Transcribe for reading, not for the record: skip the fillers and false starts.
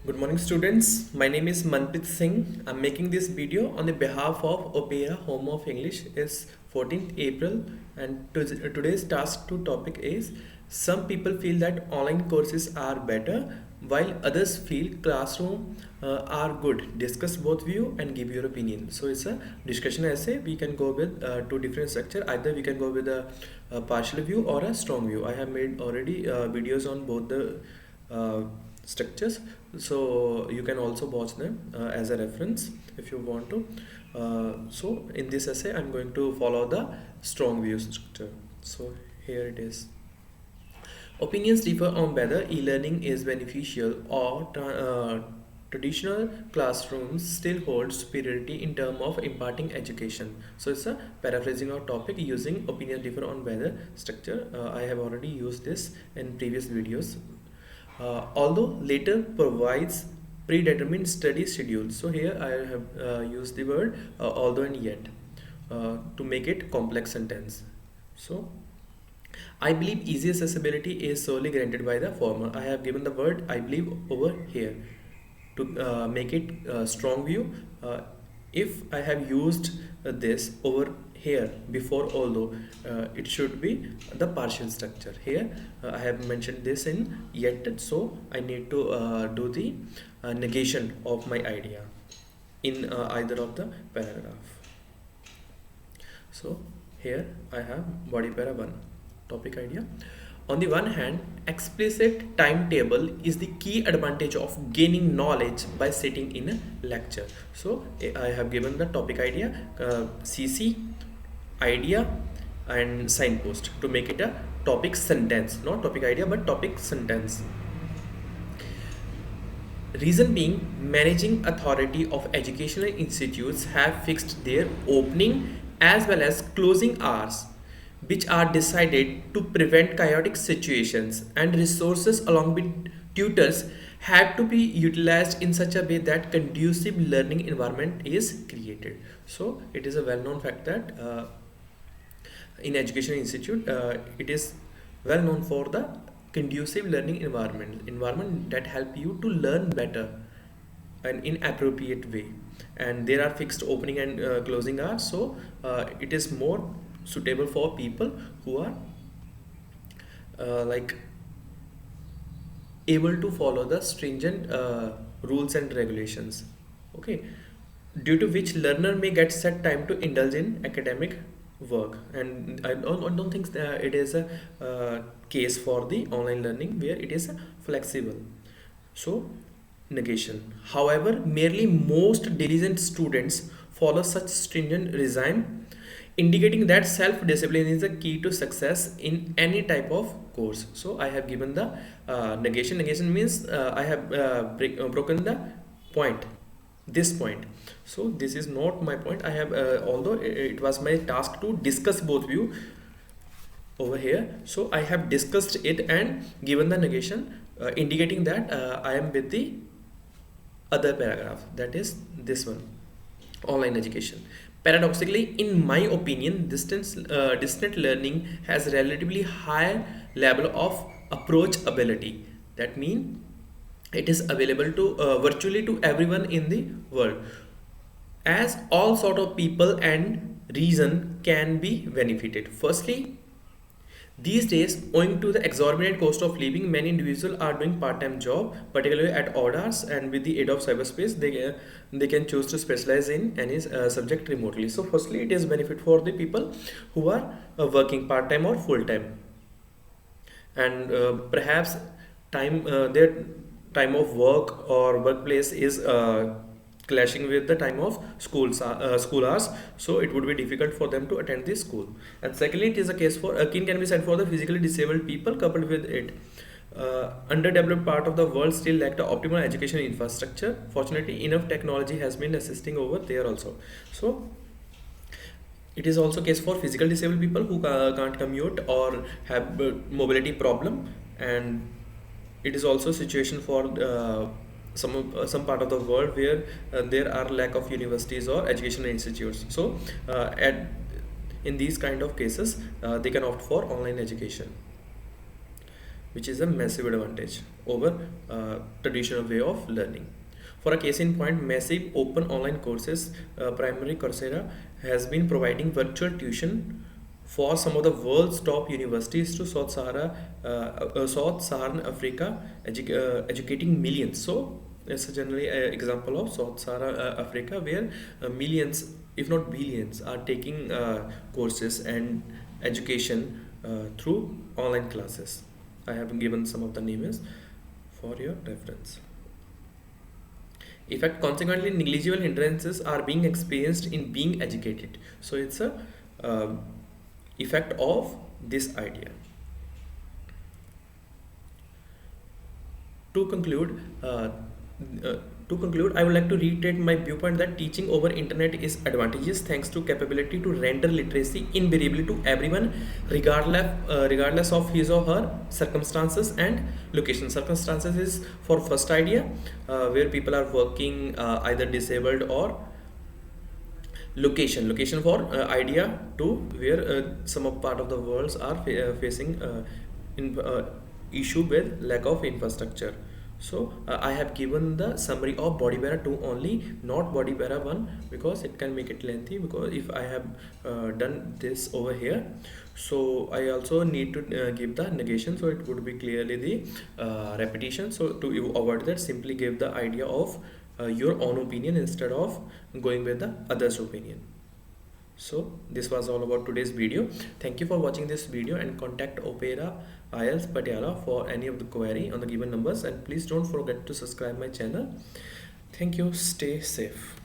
Good morning students, my name is Manpreet Singh. I'm making this video on the behalf of Opera Home of English. It's 14th April and today's task 2 topic is some people feel that online courses are better while others feel classroom are good. Discuss both view and give your opinion. So it's a discussion essay. We can go with two different structure. Either we can go with a partial view or a strong view. I have made already videos on both the structures, so you can also watch them as a reference if you want to. So in this essay I'm going to follow the strong view structure. So here it is. Opinions differ on whether e-learning is beneficial or traditional classrooms still hold superiority in terms of imparting education. So it's a paraphrasing of topic using opinions differ on whether structure. I have already used this in previous videos. Although later provides predetermined study schedules. So here I have used the word although and yet to make it complex sentence. So I believe easy accessibility is solely granted by the former. I have given the word I believe over here to make it strong view. If I have used this over here before although, it should be the partial structure. Here I have mentioned this in yet, so I need to do the negation of my idea in either of the paragraph. So here I have body para 1 topic idea. On the one hand, explicit timetable is the key advantage of gaining knowledge by sitting in a lecture. So I have given the topic idea, CC, idea and signpost to make it a topic sentence, not topic idea but topic sentence. Reason being, managing authority of educational institutes have fixed their opening as well as closing hours, which are decided to prevent chaotic situations, and resources along with tutors have to be utilized in such a way that conducive learning environment is created. So it is a well-known fact that in education institute it is well known for the conducive learning environment that help you to learn better and in appropriate way, and there are fixed opening and closing hours, so it is more suitable for people who are like able to follow the stringent rules and regulations, okay, due to which learner may get set time to indulge in academic work. And I don't think that it is a case for the online learning where it is flexible. So negation, however, merely most diligent students follow such stringent regime, indicating that self-discipline is the key to success in any type of course. So I have given the negation. Negation means I have broken the point, this point. So this is not my point. I have although it was my task to discuss both view over here, so I have discussed it and given the negation, indicating that I am with the other paragraph, that is this one, online education. Paradoxically, in my opinion, distant learning has relatively higher level of approachability. That means it is available to virtually to everyone in the world, as all sort of people and reason can be benefited. Firstly, these days, owing to the exorbitant cost of living, many individuals are doing part-time job, particularly at odd hours, and with the aid of cyberspace, they can choose to specialize in any subject remotely. So, firstly, it is benefit for the people who are working part-time or full-time, and perhaps their time of work or workplace is clashing with the time of school hours, so it would be difficult for them to attend this school. And secondly, it is a case for akin can be said for the physically disabled people. Coupled with it, underdeveloped part of the world still lack the optimal education infrastructure. Fortunately enough, technology has been assisting over there also. So it is also case for physical disabled people who can't commute or have mobility problem, and it is also a situation for some part of the world where there are lack of universities or educational institutes. So at in these kind of cases they can opt for online education, which is a massive advantage over traditional way of learning. For a case in point, massive open online courses, primary Coursera has been providing virtual tuition for some of the world's top universities to South Saharan Africa, educating millions. So it's generally an example of South Saharan Africa, where millions, if not billions, are taking courses and education through online classes. I have given some of the names for your reference. In fact, consequently, negligible hindrances are being experienced in being educated. So it's a effect of this idea. To conclude, I would like to reiterate my viewpoint that teaching over internet is advantageous thanks to capability to render literacy invariably to everyone, regardless of his or her circumstances and location. Circumstances is for first idea, where people are working either disabled, or location for idea to where some of part of the worlds are facing in issue with lack of infrastructure. So I have given the summary of Body Para 2 only, not Body Para 1, because it can make it lengthy, because if I have done this over here, so I also need to give the negation, so it would be clearly the repetition. So to avoid that, simply give the idea of your own opinion instead of going with the others' opinion. So this was all about today's video. Thank you for watching this video, and contact Opera IELTS Patiala for any of the query on the given numbers, and please don't forget to subscribe my channel. Thank you. Stay safe.